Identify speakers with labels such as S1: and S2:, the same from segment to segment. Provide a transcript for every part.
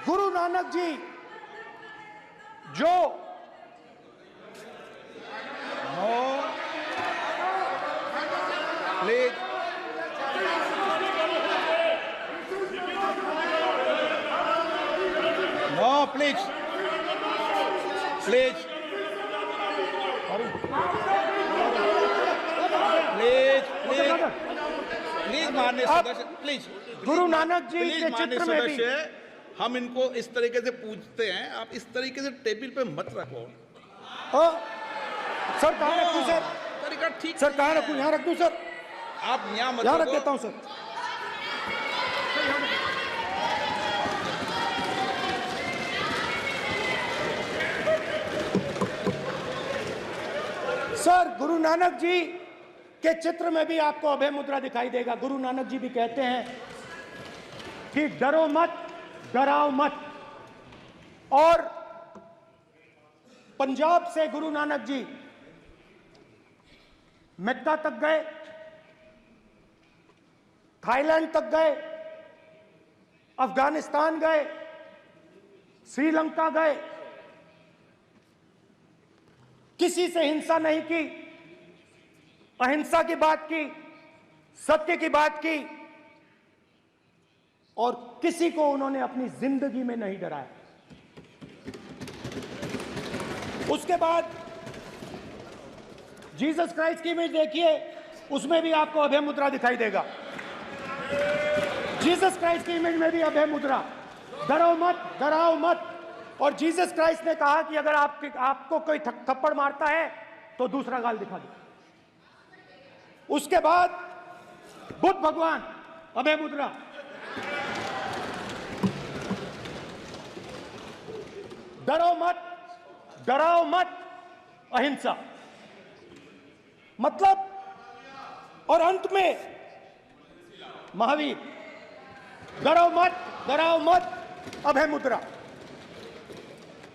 S1: गुरु नानक जी जो
S2: please please please please please please माननीय सदस्य, प्लीज
S1: गुरु नानक जी
S2: प्लीज
S1: के
S2: माननीय
S1: चित्र में भी
S2: सदस्य, हम इनको इस तरीके से पूछते हैं, आप इस तरीके से टेबल पे मत रखो।
S1: सर कहाँ रखूं सर?
S2: तरीका ठीक
S1: सर कहाँ
S2: नहीं
S1: रखूं?
S2: है।
S1: यहाँ रख दूं सर?
S2: आप यहाँ मत
S1: यहाँ रख
S2: रखो।
S1: देता हूँ सर। सर गुरु नानक जी के चित्र में भी आपको अभय मुद्रा दिखाई देगा। गुरु नानक जी भी कहते हैं कि डरो मत, डराओ मत। और पंजाब से गुरु नानक जी मक्का तक गए, थाईलैंड तक गए, अफगानिस्तान गए, श्रीलंका गए, किसी से हिंसा नहीं की, अहिंसा की बात की, सत्य की बात की, और किसी को उन्होंने अपनी जिंदगी में नहीं डराया। उसके बाद जीसस क्राइस्ट की इमेज देखिए, उसमें भी आपको अभय मुद्रा दिखाई देगा। जीसस क्राइस्ट की इमेज में भी अभय मुद्रा, डरो मत, डराओ मत। और जीसस क्राइस्ट ने कहा कि अगर आपको कोई थप्पड़ मारता है तो दूसरा गाल दिखा दो। उसके बाद बुद्ध भगवान, अभय मुद्रा, डरो मत, डराओ मत, अहिंसा। मतलब, और अंत में महावीर, डरो मत, डराओ मत, अभय मुद्रा।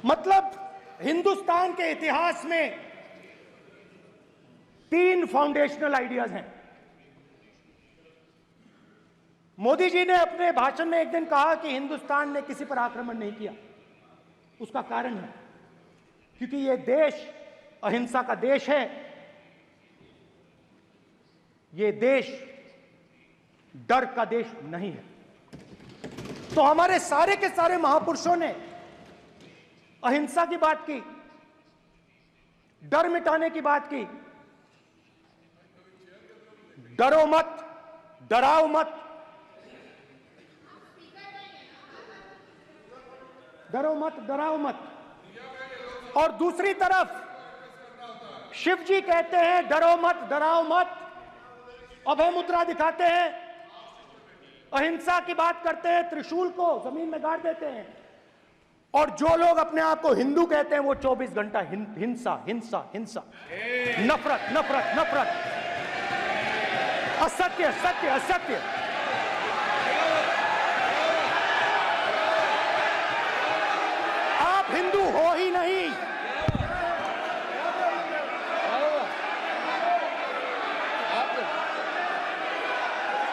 S1: मतलब हिंदुस्तान के इतिहास में 3 फाउंडेशनल आइडियाज हैं। मोदी जी ने अपने भाषण में एक दिन कहा कि हिंदुस्तान ने किसी पर आक्रमण नहीं किया। उसका कारण है क्योंकि यह देश अहिंसा का देश है, यह देश डर का देश नहीं है। तो हमारे सारे के सारे महापुरुषों ने अहिंसा की बात की, डर मिटाने की बात की। डरो मत, डराओ मत, डरो मत, डराओ मत। और दूसरी तरफ शिव जी कहते हैं डरो मत, डराओ मत, अभय मुद्रा दिखाते हैं, अहिंसा की बात करते हैं, त्रिशूल को जमीन में गाड़ देते हैं। और जो लोग अपने आप को हिंदू कहते हैं वो 24 घंटा हिंसा, हिंसा, हिंसा, नफरत, नफरत, नफरत, असत्य, सत्य, असत्य। आप हिंदू हो ही नहीं।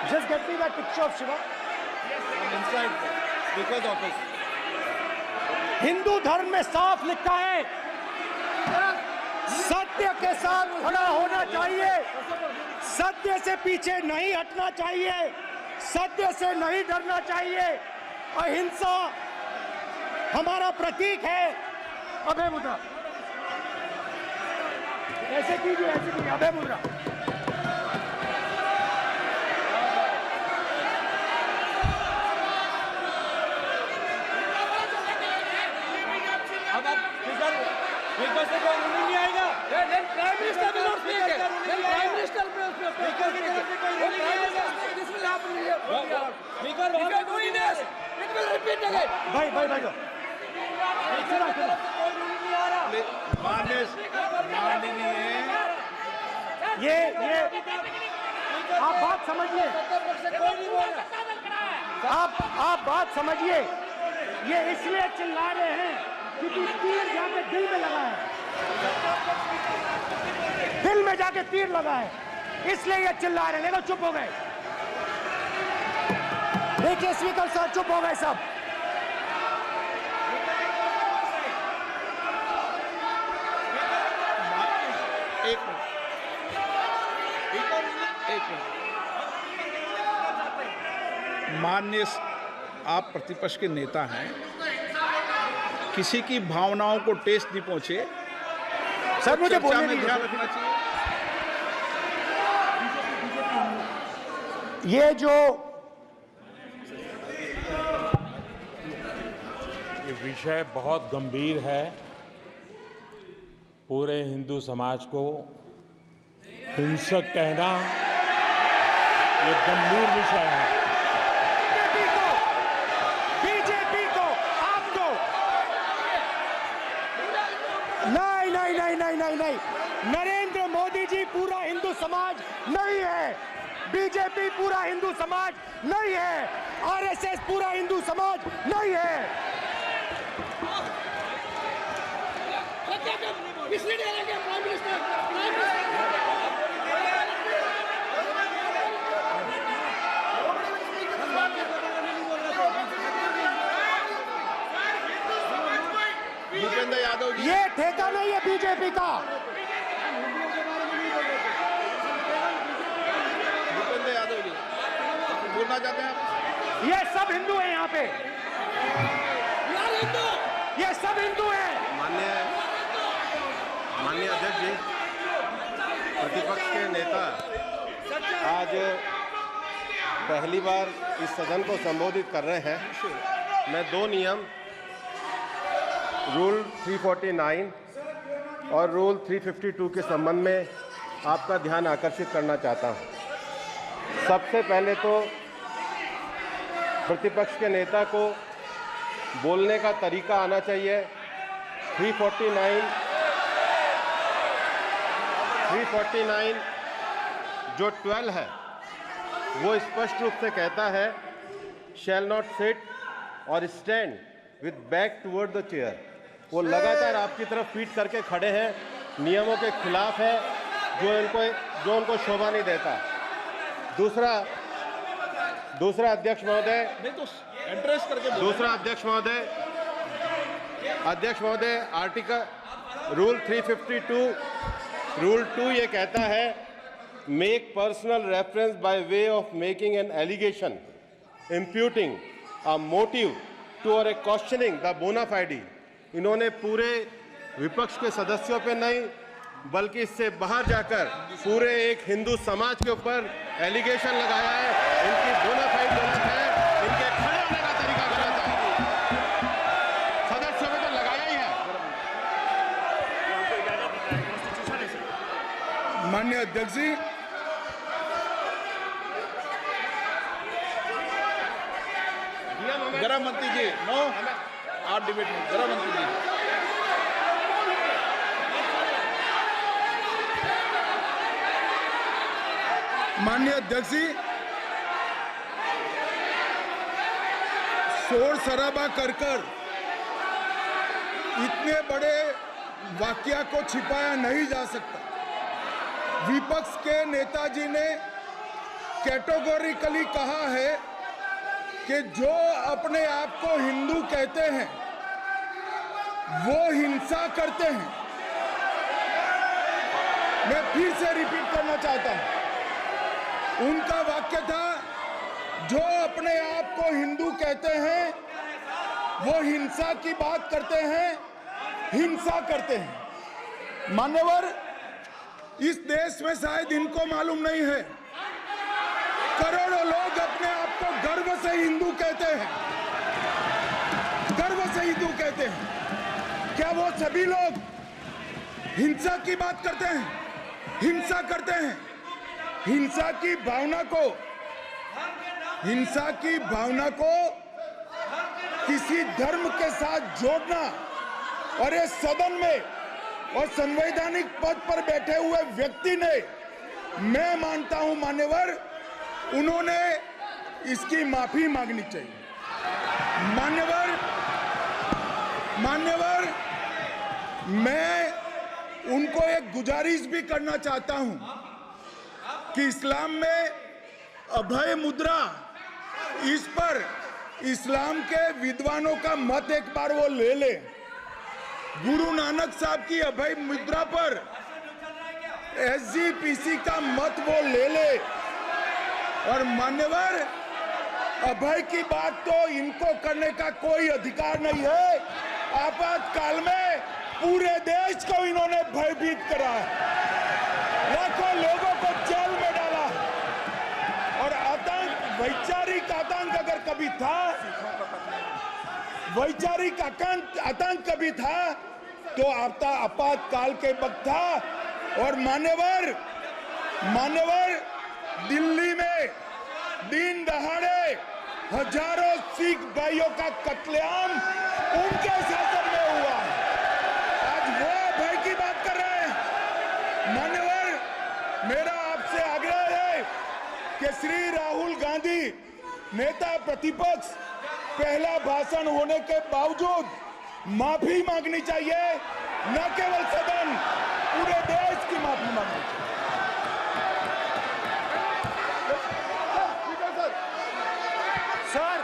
S1: Just get me that picture of Shiva.
S2: inside because of his
S1: Hindu धर्म में साफ लिखा है, सत्य के साथ खड़ा होना चाहिए, सत्य से पीछे नहीं हटना चाहिए, सत्य से नहीं डरना चाहिए। अहिंसा हमारा प्रतीक है। अभय मुद्रा ऐसे कीजिए, ऐसे कीजिए, अभय मुद्रा।
S3: नहीं आएगा। Prime minister will not speak. Then Prime Minister will speak. This will happen. If you are doing this, it will repeat again.
S1: भाई भाई भाई ये आप बात समझिए, आप बात समझिए। ये इसलिए चिल्ला रहे हैं क्योंकि तीर जाके दिल में लगा है, दिल में जाके तीर लगा है, इसलिए ये चिल्ला रहे हैं। देखो चुप हो गए, देखिए स्पीकर साहब चुप हो गए सब।
S2: एक मिनट। माननीय, आप प्रतिपक्ष के नेता हैं, किसी की भावनाओं को ठेस नहीं पहुंचे।
S1: सर मुझे
S2: चर्चा
S1: बोलने
S2: में
S1: दीजिए।
S2: ध्यान रखना चाहिए।
S1: ये जो
S4: ये विषय बहुत गंभीर है। पूरे हिंदू समाज को हिंसक कहना ये गंभीर विषय है।
S1: बीजेपी को आपको नहीं, नरेंद्र मोदी जी पूरा हिंदू समाज नहीं है, बीजेपी पूरा हिंदू समाज नहीं है, आरएसएस पूरा हिंदू समाज नहीं है।
S2: भूपेंद्र यादव जी,
S1: ये ठेका नहीं है बीजेपी का।
S2: भूपेंद्र यादव जी बोलना चाहते हैं आप?
S1: ये सब हिंदू हैं यहाँ पे, ये सब हिंदू हैं।
S5: माननीय अध्यक्ष जी, प्रतिपक्ष के नेता आज पहली बार इस सदन को संबोधित कर रहे हैं। मैं दो नियम, रूल 349 और रूल 352 के संबंध में आपका ध्यान आकर्षित करना चाहता हूं। सबसे पहले तो प्रतिपक्ष के नेता को बोलने का तरीका आना चाहिए। 349 जो 12 है वो स्पष्ट रूप से कहता है शैल नॉट सिट और stand with back toward the chair. वो लगातार आपकी तरफ पीट करके खड़े हैं, नियमों के खिलाफ है, जो उनको शोभा नहीं देता। दूसरा अध्यक्ष महोदय,
S2: नहीं तो एड्रेस करके बोलो।
S5: दूसरा अध्यक्ष महोदय आर्टिकल रूल 352 रूल 2 ये कहता है make personal reference by way of making an allegation imputing a motive to और ए क्वेश्चनिंग द बोना फाइडी। इन्होंने पूरे विपक्ष के सदस्यों पे नहीं बल्कि इससे बाहर जाकर पूरे एक हिंदू समाज के ऊपर एलिगेशन लगाया है। इनकी बोना फाइड गलत है, इनके खड़े होने का तरीका गलत है। सदस्यों में तो लगाया ही है।
S6: माननीय अध्यक्ष जी,
S2: गृह मंत्री जी, नो आप डिबेट में। गृह मंत्री जी,
S6: माननीय अध्यक्ष जी, शोर शराबा कर इतने बड़े वाकया को छिपाया नहीं जा सकता। विपक्ष के नेताजी ने कैटेगोरिकली कहा है कि जो अपने आप को हिंदू कहते हैं वो हिंसा करते हैं। मैं फिर से रिपीट करना चाहता हूं, उनका वाक्य था जो अपने आप को हिंदू कहते हैं वो हिंसा की बात करते हैं, हिंसा करते हैं। मान्यवर, इस देश में शायद इनको मालूम नहीं है, करोड़ों लोग अपने आप को गर्व से हिंदू कहते हैं, गर्व से हिंदू कहते हैं। क्या वो सभी लोग हिंसा की बात करते हैं, हिंसा करते हैं? हिंसा की भावना को किसी धर्म के साथ जोड़ना और इस सदन में और संवैधानिक पद पर बैठे हुए व्यक्ति ने, मैं मानता हूं मान्यवर, उन्होंने इसकी माफी मांगनी चाहिए। मान्यवर, मैं उनको एक गुजारिश भी करना चाहता हूं कि इस्लाम में अभय मुद्रा, इस पर इस्लाम के विद्वानों का मत एक बार वो ले ले। गुरु नानक साहब की अभय मुद्रा पर एसजीपीसी का मत वो ले ले। और मान्यवर, अभय की बात तो इनको करने का कोई अधिकार नहीं है। आपातकाल में पूरे देश को इन्होंने भयभीत करा, लाखों लोगों को जेल में डाला। और आतंक, वैचारिक आतंक अगर कभी था, वैचारिक आतंक कभी था तो आपातकाल के वक्त था। और मान्यवर दिल्ली में दिन दहाड़े हजारों सिख भाइयों का कत्लेआम उनके शासन में हुआ। आज वो भय की बात कर रहे हैं। मान्यवर, मेरा आपसे आग्रह है कि श्री राहुल गांधी, नेता प्रतिपक्ष, पहला भाषण होने के बावजूद माफी मांगनी चाहिए, न केवल सदन, पूरे देश की माफी मांगनी चाहिए।
S1: सर,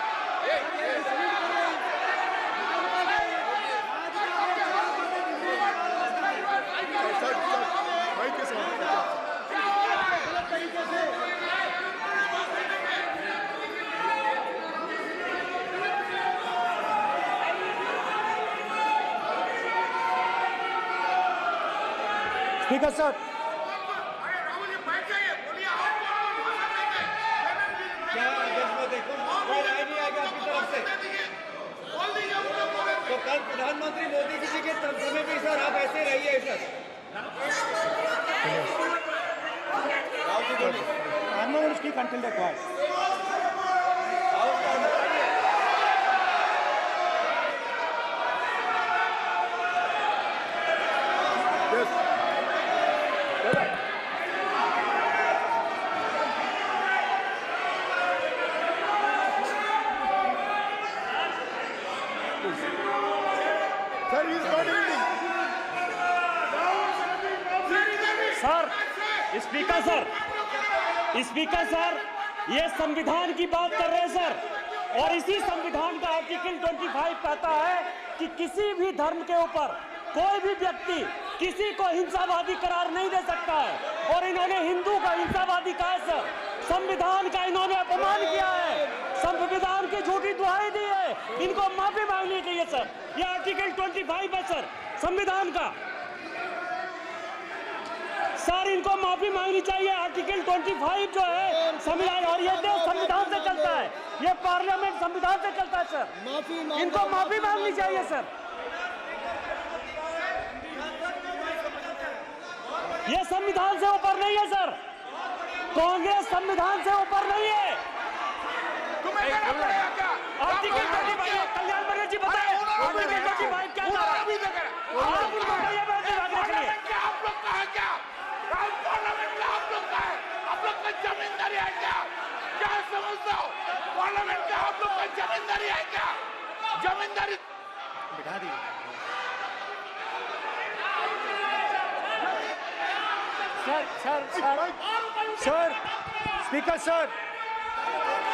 S1: स्पीकर सर,
S3: तो कल प्रधानमंत्री मोदी जी के समय भी सर आप ऐसे रहिए sir.
S1: I'm not going to speak until they're quiet.
S7: Sir, speaker sir, ये संविधान की बात कर रहे हैं सर, और इसी संविधान का आर्टिकल 25 कहता है कि किसी भी धर्म के ऊपर कोई भी व्यक्ति किसी को हिंसावादी करार नहीं दे सकता है। और इन्होंने हिंदू का हिंसावादी कहा है सर। संविधान का इन्होंने अपमान किया है, संविधान की झूठी दुहाई दी है। इनको माफी मांगनी चाहिए सर। ये आर्टिकल 25 है सर संविधान का। सर, इनको माफी मांगनी चाहिए। आर्टिकल 25 जो है संविधान, और ये देश संविधान से चलता है, ये पार्लियामेंट संविधान से चलता है सर। इनको माफी मांगनी चाहिए सर। ये संविधान से ऊपर नहीं है सर। कांग्रेस संविधान से ऊपर नहीं है। आर्टिकल 25, कल्याण बड़े जी बताए आर्टिकल 25 क्या था? आप उनको कहिए बात के लिए।
S8: आप लोग का जमींदारी है क्या? क्या समझते हो? पार्लियामेंट का आप लोग का जमींदारी है क्या? जमींदारी बिठा दी।
S1: सर, स्पीकर सर,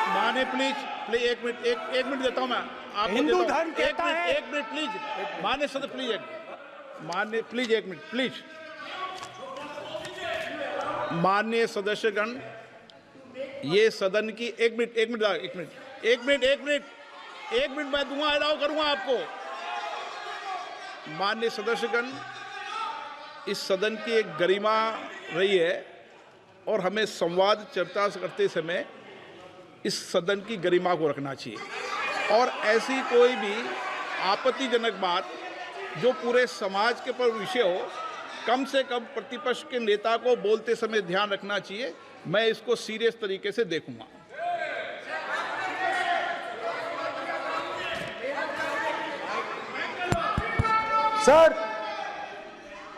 S2: माने प्लीज एक मिनट देता हूं मैं आपको।
S1: हिंदू धर्म कहता है।
S2: एक मिनट प्लीज, माने सदस्य प्लीज, मान्य प्लीज, एक मिनट प्लीज। माननीय सदस्यगण, ये सदन की एक मिनट मैं दूंगा, अलाउ करूंगा आपको। माननीय सदस्यगण, इस सदन की एक गरिमा रही है और हमें संवाद चर्चा करते समय इस सदन की गरिमा को रखना चाहिए। और ऐसी कोई भी आपत्तिजनक बात जो पूरे समाज के पर विषय हो, कम से कम प्रतिपक्ष के नेता को बोलते समय ध्यान रखना चाहिए। मैं इसको सीरियस तरीके से देखूंगा।
S1: सर,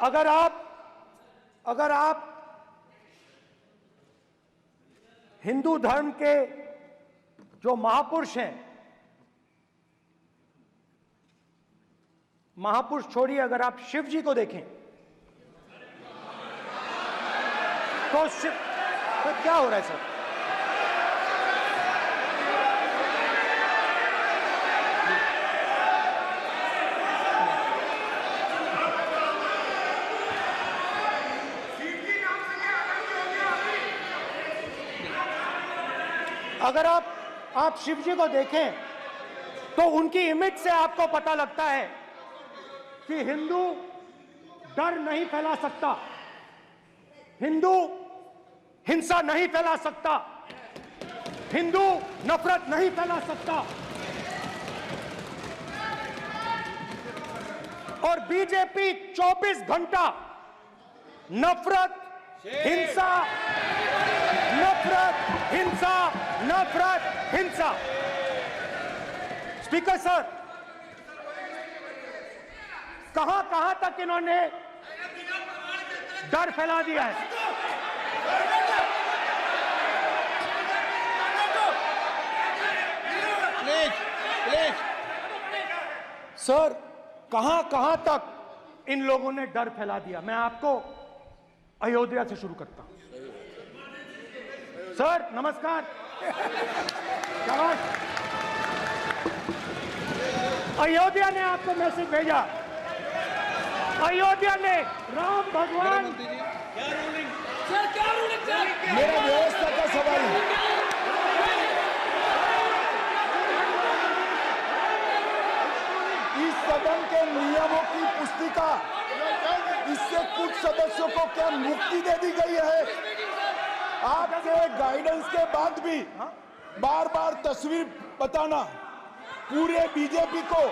S1: अगर आप हिंदू धर्म के जो महापुरुष हैं, महापुरुष छोड़िए, अगर आप शिव जी को देखें तो क्या हो रहा है सर? अगर आप शिव जी को देखें तो उनकी इमेज से आपको पता लगता है कि हिंदू डर नहीं फैला सकता, हिंदू हिंसा नहीं फैला सकता, हिंदू नफरत नहीं फैला सकता। और बीजेपी 24 घंटा नफरत, हिंसा, नफरत, हिंसा, नफरत, हिंसा। स्पीकर सर, कहां तक इन्होंने डर फैला दिया है?
S2: प्लीज
S1: सर, कहां तक इन लोगों ने डर फैला दिया? मैं आपको अयोध्या से शुरू करता हूं। सर नमस्कार, शाबाश। अयोध्या ने आपको मैसेज भेजा, अयोध्या ने राम भगवान।
S6: मेरा व्यवस्था का सवाल है। इस सदन के नियमों की पुस्तिका, इससे कुछ सदस्यों को क्या मुक्ति दे दी गई है? आपके गाइडेंस के बाद भी बार बार तस्वीर बताना, पूरे बीजेपी को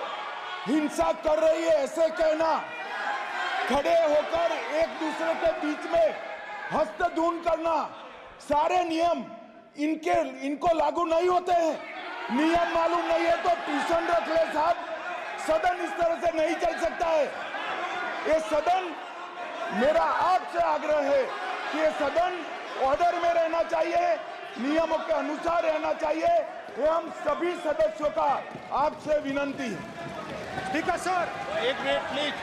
S6: हिंसा कर रही है ऐसे कहना, खड़े होकर एक दूसरे के बीच में हस्तधून करना, सारे नियम इनको लागू नहीं होते हैं। नियम मालूम नहीं है तो ट्यूशन रख ले साहब, सदन इस तरह से नहीं चल सकता है। ये सदन, मेरा आपसे आग्रह है कि ये सदन ऑर्डर में रहना चाहिए, नियमों के अनुसार रहना चाहिए। ये हम सभी सदस्यों का आपसे विनंती है।
S1: स्पीकर सर,
S2: एक मिनट प्लीज।